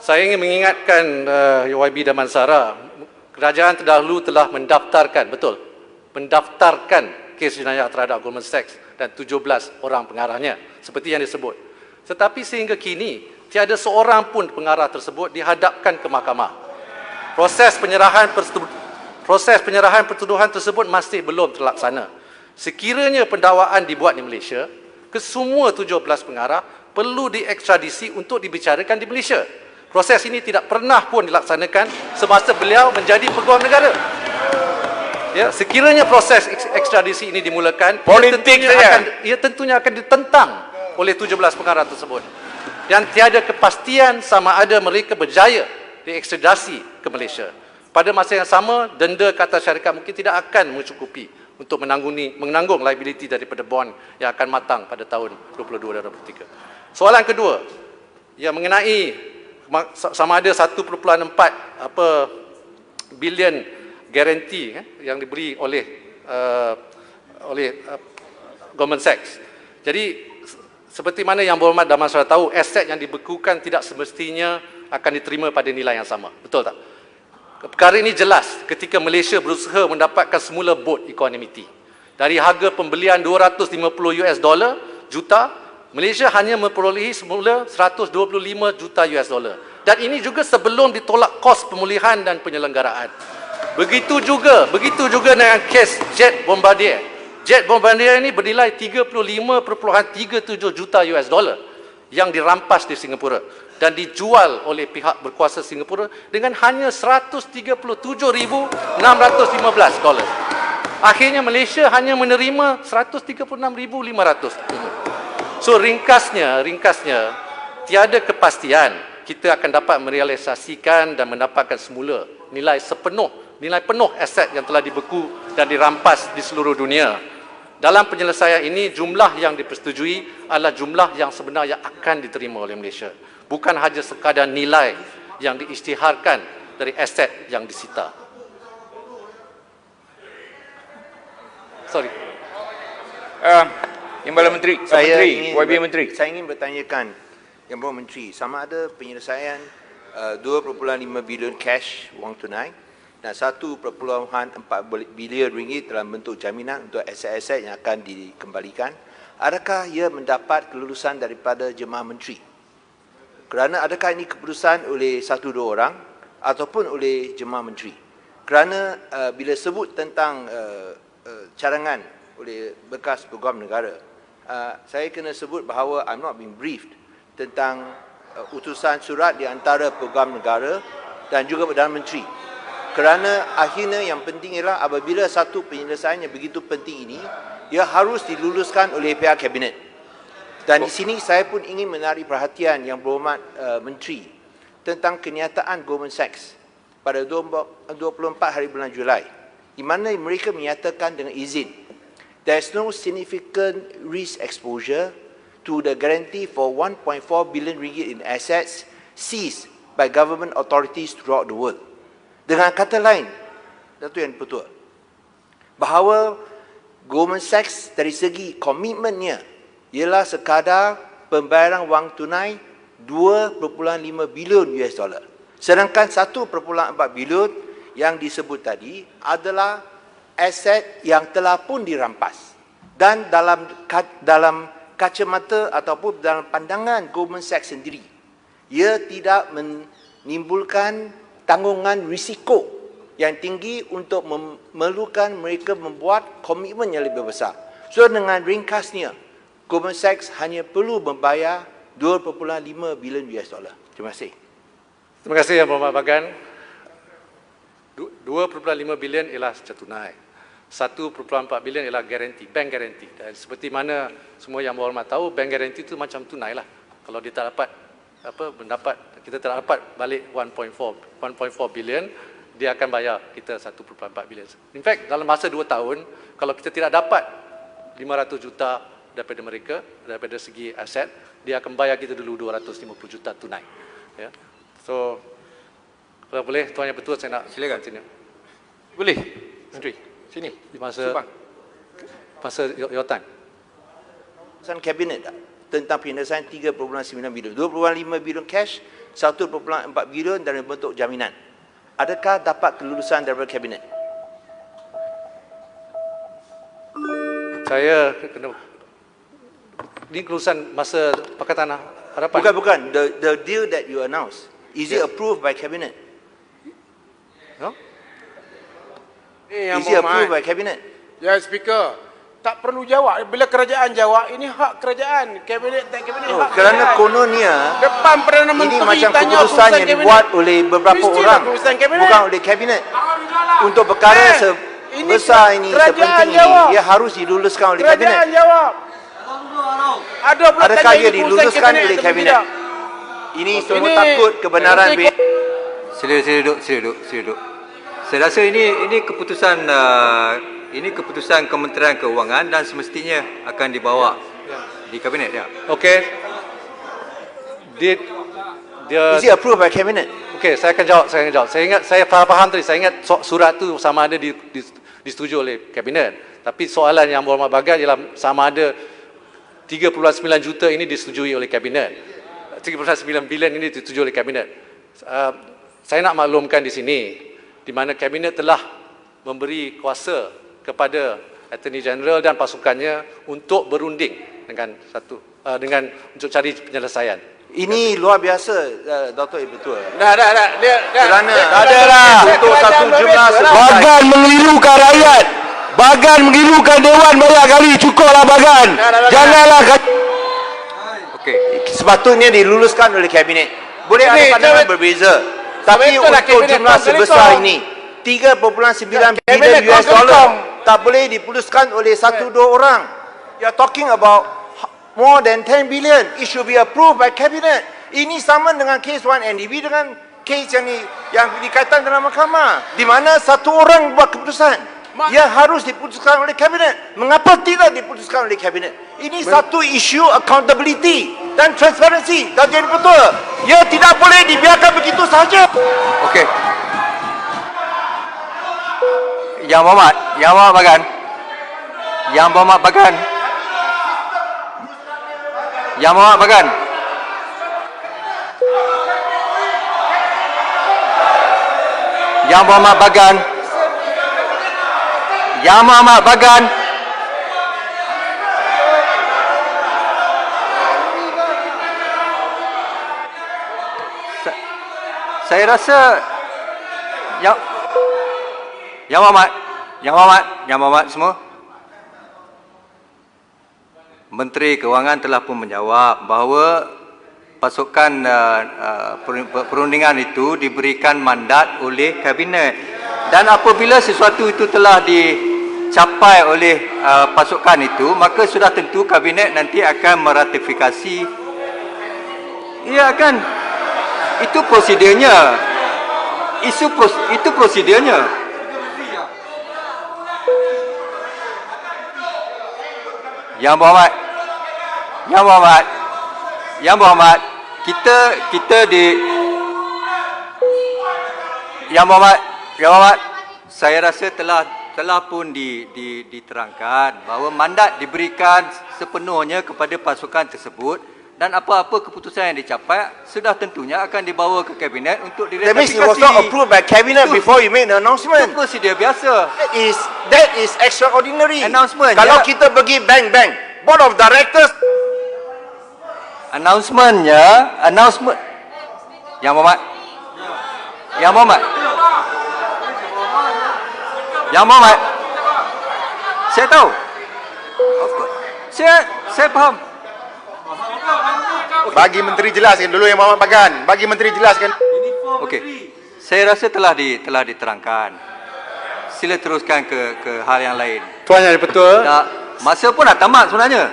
Saya ingin mengingatkan YB Damansara, kerajaan terdahulu telah mendaftarkan, betul, mendaftarkan kes jenayah terhadap Goldman Sachs dan 17 orang pengarahnya, seperti yang disebut. Tetapi sehingga kini, tiada seorang pun pengarah tersebut dihadapkan ke mahkamah. Proses penyerahan pertuduhan tersebut masih belum terlaksana. Sekiranya pendakwaan dibuat di Malaysia, kesemua 17 pengarah perlu diekstradisi untuk dibicarakan di Malaysia. Proses ini tidak pernah pun dilaksanakan semasa beliau menjadi peguam negara. Ya, sekiranya proses ekstradisi ini dimulakan, ia tentunya akan ditentang oleh 17 pengarah tersebut. Dan tiada kepastian sama ada mereka berjaya diekstradisi ke Malaysia. Pada masa yang sama, denda ke atas syarikat mungkin tidak akan mencukupi untuk menanggung liability daripada bond yang akan matang pada tahun 22 dan 23. Soalan kedua, yang mengenai sama ada 1.4 bilion garanti yang diberi oleh Goldman Sachs. Jadi seperti mana yang Berhormat Damansara tahu, aset yang dibekukan tidak semestinya akan diterima pada nilai yang sama. Betul tak? Perkara ini jelas ketika Malaysia berusaha mendapatkan semula boat equanimity. Dari harga pembelian $250 juta, Malaysia hanya memperolehi semula 125 juta $. Dan ini juga sebelum ditolak kos pemulihan dan penyelenggaraan. Begitu juga dengan kes Jet Bombardier. Jet Bombardier ini bernilai 35.37 juta $, yang dirampas di Singapura dan dijual oleh pihak berkuasa Singapura dengan hanya $137,615. Akhirnya Malaysia hanya menerima 136,500. So ringkasnya tiada kepastian kita akan dapat merealisasikan dan mendapatkan semula nilai penuh aset yang telah dibeku dan dirampas di seluruh dunia. Dalam penyelesaian ini, jumlah yang dipersetujui adalah jumlah yang sebenarnya akan diterima oleh Malaysia. Bukan sahaja sekadar nilai yang diisytiharkan dari aset yang disita. Sorry. Yang Bala Menteri, YB Menteri. Saya ingin bertanyakan Yang Berhormat Menteri, sama ada penyelesaian 2.5 bilion cash wang tunai dan 1.4 bilion ringgit dalam bentuk jaminan untuk aset-aset yang akan dikembalikan. Adakah ia mendapat kelulusan daripada jemaah menteri? Kerana adakah ini keputusan oleh 1-2 orang ataupun oleh jemaah menteri? Kerana bila sebut tentang cadangan oleh bekas peguam negara, saya kena sebut bahawa I'm not being briefed tentang utusan surat di antara peguam negara dan juga Perdana Menteri. Kerana akhirnya yang penting ialah apabila satu penyelesaian yang begitu penting ini, ia harus diluluskan oleh pihak kabinet. Dan di sini saya pun ingin menarik perhatian Yang Berhormat Menteri tentang kenyataan Goldman Sachs pada 24 hari bulan Julai, di mana mereka menyatakan dengan izin, there is no significant risk exposure to the guarantee for 1.4 billion ringgit in assets seized by government authorities throughout the world. Dengan kata lain, Datuk Yang Dipertua, bahawa Goldman Sachs dari segi komitmennya ialah sekadar pembayaran wang tunai 2.5 bilion $. Sedangkan 1.4 bilion yang disebut tadi adalah aset yang telah pun dirampas. Dan dalam kacamata ataupun dalam pandangan Goldman Sachs sendiri, ia tidak menimbulkan tanggungan risiko yang tinggi untuk memerlukan mereka membuat komitmen yang lebih besar. So dengan ringkasnya, Goldman Sachs hanya perlu membayar 2.5 bilion $. Terima kasih. Terima kasih Yang Berhormat Bagan. 2.5 bilion ialah secara tunai. 1.4 bilion ialah garanti, bank garanti. Dan seperti mana semua yang berhormat tahu, bank garanti itu macam tunai lah. Kalau dia tak dapat kita tak dapat balik 1.4 bilion, dia akan bayar kita 1.4 bilion. In fact, dalam masa 2 tahun, kalau kita tidak dapat 500 juta daripada mereka, daripada segi aset, dia akan bayar kita dulu 250 juta tunai. Ya. So, kalau boleh, Tuan Yang Bertua, saya nak silakan. Continue. Boleh, Menteri. Sini. Di masa your time. Keputusan kabinet tak? Tentang penyelesaian 3.9 bilion. 2.5 bilion cash 1.4 bilion dalam bentuk jaminan. Adakah dapat kelulusan daripada kabinet? Saya kena ini kelulusan masa Pakatan Harapan. Bukan. The deal that you announced, is it approved by cabinet? No? Is it approved by cabinet? Ya, Speaker. Tak perlu jawab. Bila kerajaan jawab, ini hak kerajaan. Kabinet tak kabinet hak Kerana kerajaan. kononnya Depan Perdana Menteri ini macam tanya keputusan yang kabinet. dibuat oleh beberapa Mestilah orang, keputusan kabinet. bukan oleh kabinet. Untuk perkara sebesar ini, kerajaan sepenting jawab. ini, dia harus diluluskan oleh Kerajaan kabinet. jawab. Ada pula Adakah tanya ia ini keputusan diluluskan oleh atau kabinet? tidak. Ini semua takut kebenaran. Sila duduk. Saya rasa ini keputusan Kementerian Keuangan dan semestinya akan dibawa di kabinet ya. Okey. Dia Is it approved by cabinet? okey, saya akan jawab. Saya ingat, saya faham tadi. Saya ingat surat tu sama ada disetujui oleh kabinet. Tapi soalan yang berhormat bagan ialah sama ada 3.9 juta ini disetujui oleh kabinet. 3.9 bilion ini disetujui oleh kabinet. Saya nak maklumkan di sini di mana kabinet telah memberi kuasa kepada Attorney General dan pasukannya untuk berunding dengan untuk cari penyelesaian. Ini luar biasa, Dr. Betul. Dah. Kerana adalah untuk satu jumlah Bagan mengilukan rakyat. Bagan mengilukan Dewan banyak kali. Cukuplah Bagan. Janganlah Okey. sepatutnya diluluskan oleh kabinet. Boleh ada pandangan berbeza. Tapi betul lah, untuk kabinet jumlah kong sebesar kong. ini, 3.9 Kabinet bilion US kong dollar kong. tak boleh diputuskan oleh satu dua orang. You are talking about more than 10 billion. It should be approved by cabinet. Ini sama dengan kes 1MDB dengan kes yang dikaitkan dalam mahkamah, di mana satu orang buat keputusan. Ia harus diputuskan oleh kabinet. Mengapa tidak diputuskan oleh kabinet? Ini satu isu accountability dan transparancy. Dan jadi betul, ia tidak boleh dibiarkan begitu sahaja. Okey. Yang Berhormat Bagan. Yang Berhormat Bagan. Saya rasa Yang Berhormat semua. Menteri Keuangan telah pun menjawab bahawa pasukan perundingan itu diberikan mandat oleh kabinet, dan apabila sesuatu itu telah dicapai oleh pasukan itu, maka sudah tentu kabinet nanti akan meratifikasi. Ia akan, itu prosedurnya. Itu prosedurnya. Yang Berhormat, kita di Yang Berhormat, saya rasa telah pun diterangkan bahawa mandat diberikan sepenuhnya kepada pasukan tersebut, dan apa-apa keputusan yang dicapai sudah tentunya akan dibawa ke kabinet untuk That means diratifikasi. it was not approved by cabinet before you make the announcement. Itu prosedur biasa. That is extraordinary. Announcement, Kalau ya. kita pergi bank, board of directors. Announcement. Yang Berhormat. Saya tahu. Saya faham. Bagi Menteri jelaskan dulu Yang Berhormat Bagan. Bagi Menteri jelaskan. Okey. Saya rasa telah diterangkan. Sila teruskan ke hal yang lain. Tuan Yang Betul. Masa pun dah tamat sebenarnya.